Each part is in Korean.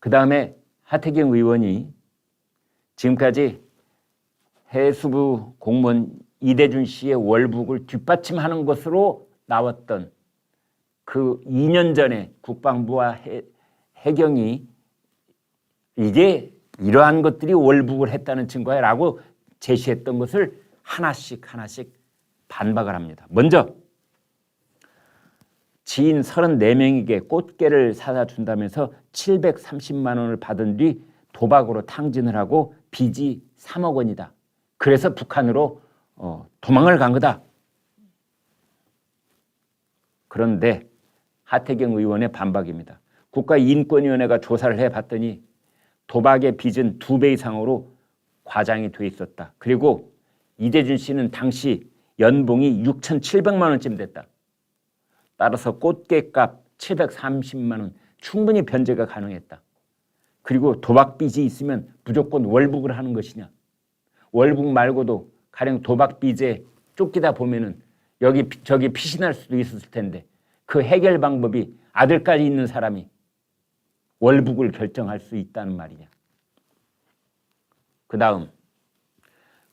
그 다음에 하태경 의원이 지금까지 해수부 공무원 이대준 씨의 월북을 뒷받침하는 것으로 나왔던 그 2년 전에 국방부와 해경이 이게 이러한 것들이 월북을 했다는 증거야 라고 제시했던 것을 하나씩 반박을 합니다. 먼저 지인 34명에게 꽃게를 사다 준다면서 730만 원을 받은 뒤 도박으로 탕진을 하고 빚이 3억 원이다. 그래서 북한으로 도망을 간 거다. 그런데 하태경 의원의 반박입니다. 국가인권위원회가 조사를 해봤더니 도박의 빚은 2배 이상으로 과장이 돼 있었다. 그리고 이대준 씨는 당시 연봉이 6,700만 원쯤 됐다. 따라서 꽃게값 730만 원 충분히 변제가 가능했다. 그리고 도박 빚이 있으면 무조건 월북을 하는 것이냐. 월북 말고도 가령 도박 빚에 쫓기다 보면은 여기 저기 피신할 수도 있었을 텐데 그 해결 방법이 아들까지 있는 사람이 월북을 결정할 수 있다는 말이냐. 그 다음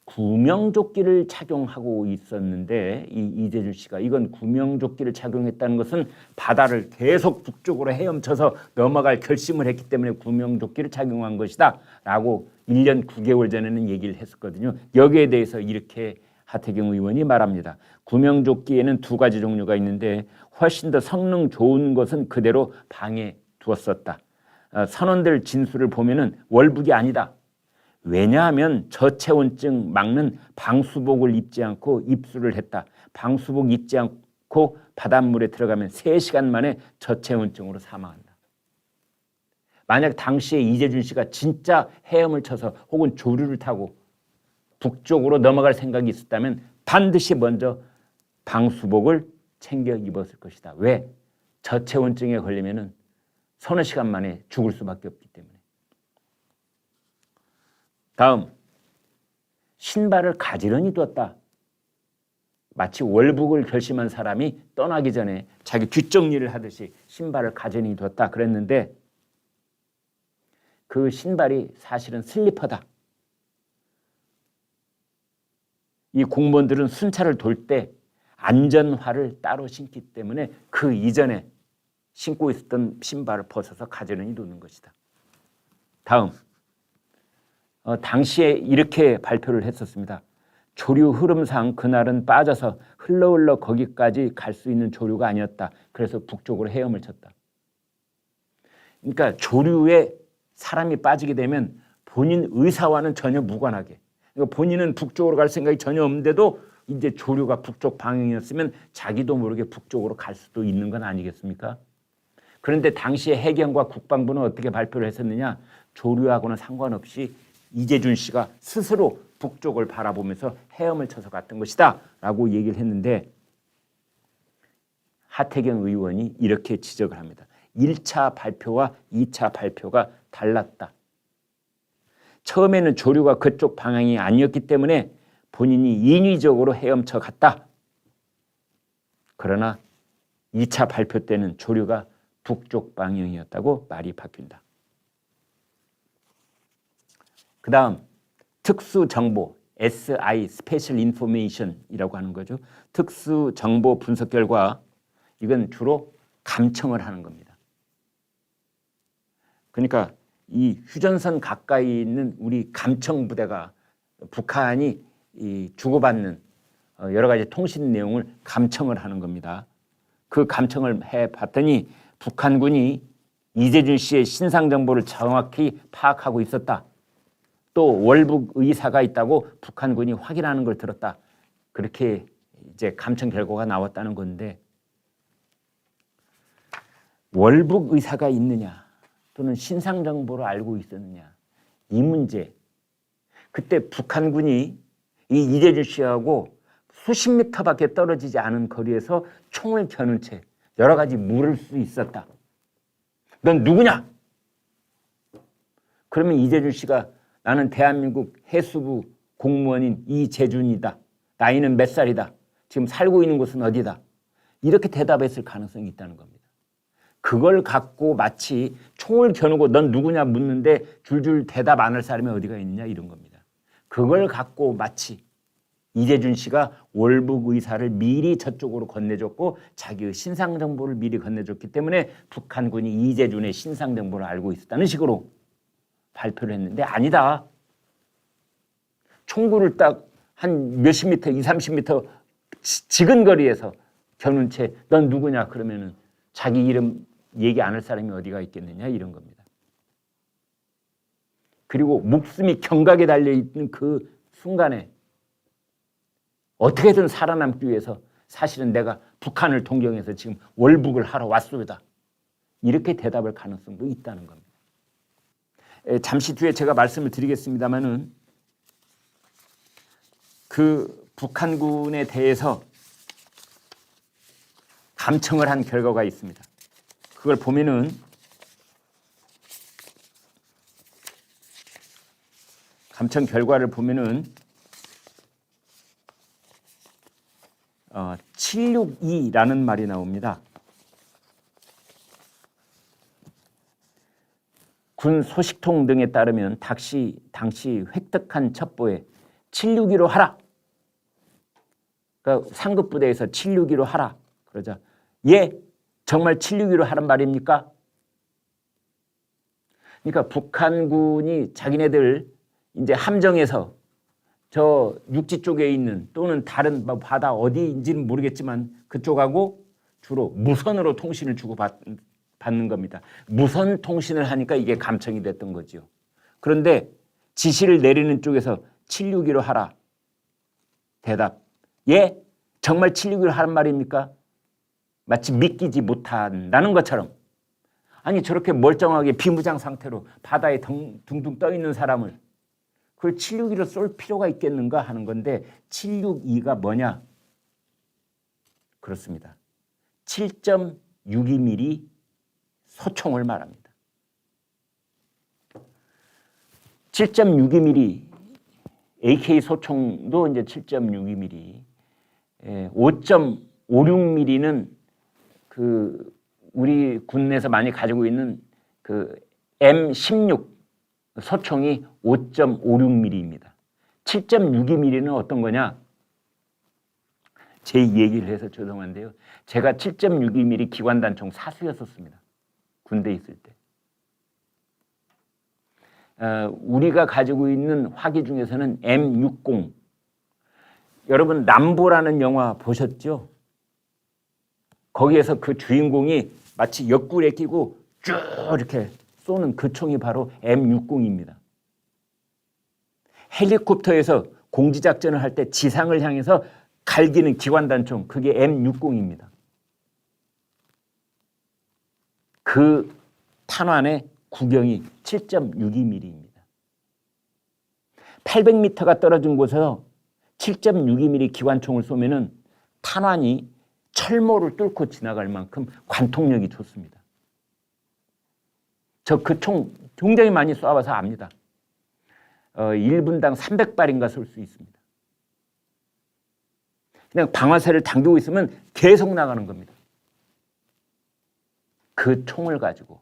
구명조끼를 착용하고 있었는데 이대준 씨가 이건 구명조끼를 착용했다는 것은 바다를 계속 북쪽으로 헤엄쳐서 넘어갈 결심을 했기 때문에 구명조끼를 착용한 것이다 라고 1년 9개월 전에는 얘기를 했었거든요. 여기에 대해서 이렇게 하태경 의원이 말합니다. 구명조끼에는 2가지 종류가 있는데 훨씬 더 성능 좋은 것은 그대로 방에 두었었다. 선원들 진술을 보면은 월북이 아니다. 왜냐하면 저체온증 막는 방수복을 입지 않고 입수를 했다. 방수복 입지 않고 바닷물에 들어가면 3시간 만에 저체온증으로 사망한다. 만약 당시에 이대준 씨가 진짜 헤엄을 쳐서 혹은 조류를 타고 북쪽으로 넘어갈 생각이 있었다면 반드시 먼저 방수복을 챙겨 입었을 것이다. 왜? 저체온증에 걸리면은 서너 시간 만에 죽을 수밖에 없기 때문에. 다음, 신발을 가지런히 뒀다. 마치 월북을 결심한 사람이 떠나기 전에 자기 뒷정리를 하듯이 신발을 가지런히 뒀다 그랬는데 그 신발이 사실은 슬리퍼다. 이 공무원들은 순찰을 돌 때 안전화를 따로 신기 때문에 그 이전에 신고 있었던 신발을 벗어서 가지런히 두는 것이다. 다음, 당시에 이렇게 발표를 했었습니다. 조류 흐름상 그날은 빠져서 흘러 거기까지 갈 수 있는 조류가 아니었다. 그래서 북쪽으로 헤엄을 쳤다. 그러니까 조류에 사람이 빠지게 되면 본인 의사와는 전혀 무관하게, 그러니까 본인은 북쪽으로 갈 생각이 전혀 없는데도 이제 조류가 북쪽 방향이었으면 자기도 모르게 북쪽으로 갈 수도 있는 건 아니겠습니까? 그런데 당시에 해경과 국방부는 어떻게 발표를 했었느냐? 조류하고는 상관없이 이대준 씨가 스스로 북쪽을 바라보면서 헤엄을 쳐서 갔던 것이다 라고 얘기를 했는데 하태경 의원이 이렇게 지적을 합니다. 1차 발표와 2차 발표가 달랐다. 처음에는 조류가 그쪽 방향이 아니었기 때문에 본인이 인위적으로 헤엄쳐 갔다. 그러나 2차 발표 때는 조류가 북쪽 방향이었다고 말이 바뀐다. 그 다음 특수정보 SI Special Information이라고 하는 거죠. 특수정보 분석 결과 이건 주로 감청을 하는 겁니다. 그러니까 이 휴전선 가까이 있는 우리 감청 부대가 북한이 주고받는 여러 가지 통신 내용을 감청을 하는 겁니다. 그 감청을 해봤더니 북한군이 이대준 씨의 신상 정보를 정확히 파악하고 있었다. 또 월북 의사가 있다고 북한군이 확인하는 걸 들었다. 그렇게 이제 감청 결과가 나왔다는 건데 월북 의사가 있느냐 또는 신상 정보를 알고 있었느냐 이 문제. 그때 북한군이 이 이대준 씨하고 수십 미터밖에 떨어지지 않은 거리에서 총을 겨눈 채 여러 가지 물을 수 있었다. 넌 누구냐? 그러면 이대준 씨가 나는 대한민국 해수부 공무원인 이재준이다. 나이는 몇 살이다. 지금 살고 있는 곳은 어디다. 이렇게 대답했을 가능성이 있다는 겁니다. 그걸 갖고 마치 총을 겨누고 넌 누구냐 묻는데 줄줄 대답 안 할 사람이 어디가 있느냐 이런 겁니다. 그걸 갖고 마치 이재준 씨가 월북 의사를 미리 저쪽으로 건네줬고 자기의 신상 정보를 미리 건네줬기 때문에 북한군이 이재준의 신상 정보를 알고 있었다는 식으로 발표를 했는데 아니다. 총구를 딱 한 몇십 미터, 20, 30미터 지근 거리에서 겨눈 채 넌 누구냐 그러면은 자기 이름 얘기 안 할 사람이 어디가 있겠느냐 이런 겁니다. 그리고 목숨이 경각에 달려있는 그 순간에 어떻게든 살아남기 위해서 사실은 내가 북한을 동경해서 지금 월북을 하러 왔소이다. 이렇게 대답할 가능성도 있다는 겁니다. 잠시 뒤에 제가 말씀을 드리겠습니다마는 그 북한군에 대해서 감청을 한 결과가 있습니다. 그걸 보면은 감청 결과를 보면은 762라는 말이 나옵니다. 군 소식통 등에 따르면 당시 획득한 첩보에 762로 하라. 그러니까 상급 부대에서 762로 하라. 그러자 예, 정말 762로 하란 말입니까? 그러니까 북한군이 자기네들 이제 함정에서 저 육지 쪽에 있는 또는 다른 바다 어디인지는 모르겠지만 그쪽하고 주로 무선으로 통신을 주고 받는 겁니다. 무선 통신을 하니까 이게 감청이 됐던 거죠. 그런데 지시를 내리는 쪽에서 762로 하라. 대답. 예? 정말 762로 하란 말입니까? 마치 믿기지 못한다는 것처럼. 아니 저렇게 멀쩡하게 비무장 상태로 바다에 둥둥 떠 있는 사람을 그걸 762로 쏠 필요가 있겠는가 하는 건데 762가 뭐냐? 그렇습니다. 7.62mm 소총을 말합니다. 7.62mm AK 소총도 이제 7.62mm, 5.56mm는 그 우리 군에서 많이 가지고 있는 그 M16 소총이 5.56mm입니다. 7.62mm는 어떤 거냐? 제 얘기를 해서 죄송한데요. 제가 7.62mm 기관단총 사수였었습니다. 군대에 있을 때. 우리가 가지고 있는 화기 중에서는 M60. 여러분 남보라는 영화 보셨죠? 거기에서 그 주인공이 마치 옆구리에 끼고 쭉 이렇게 쏘는 그 총이 바로 M60입니다. 헬리콥터에서 공지작전을 할 때 지상을 향해서 갈기는 기관단총, 그게 M60입니다. 그 탄환의 구경이 7.62mm입니다. 800m가 떨어진 곳에서 7.62mm 기관총을 쏘면은 탄환이 철모를 뚫고 지나갈 만큼 관통력이 좋습니다. 저 그 총 굉장히 많이 쏴봐서 압니다. 1분당 300발인가 쏠 수 있습니다. 그냥 방아쇠를 당기고 있으면 계속 나가는 겁니다. 그 총을 가지고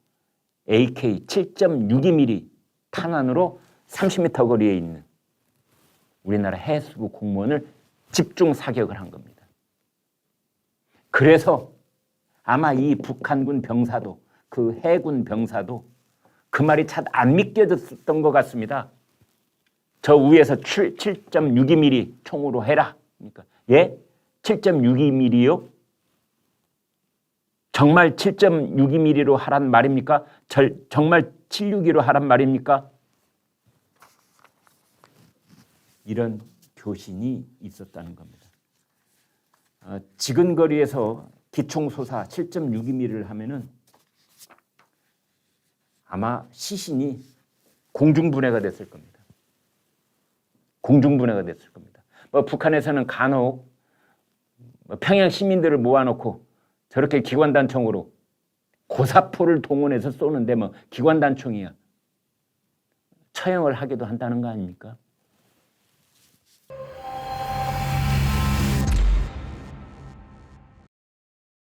AK 7.62mm 탄환으로 30m 거리에 있는 우리나라 해수부 공무원을 집중 사격을 한 겁니다. 그래서 아마 이 북한군 병사도 그 해군 병사도 그 말이 잘 안 믿겨졌던 것 같습니다. 저 위에서 7.62mm 총으로 해라. 그러니까 예? 7.62mm요? 정말 7.62mm로 하란 말입니까? 정말 762로 하란 말입니까? 이런 교신이 있었다는 겁니다. 지근거리에서 기총소사 7.62mm를 하면은 아마 시신이 공중분해가 됐을 겁니다. 공중분해가 됐을 겁니다. 북한에서는 간혹 평양 시민들을 모아놓고 저렇게 기관단총으로 고사포를 동원해서 쏘는데 기관단총이야. 처형을 하기도 한다는 거 아닙니까?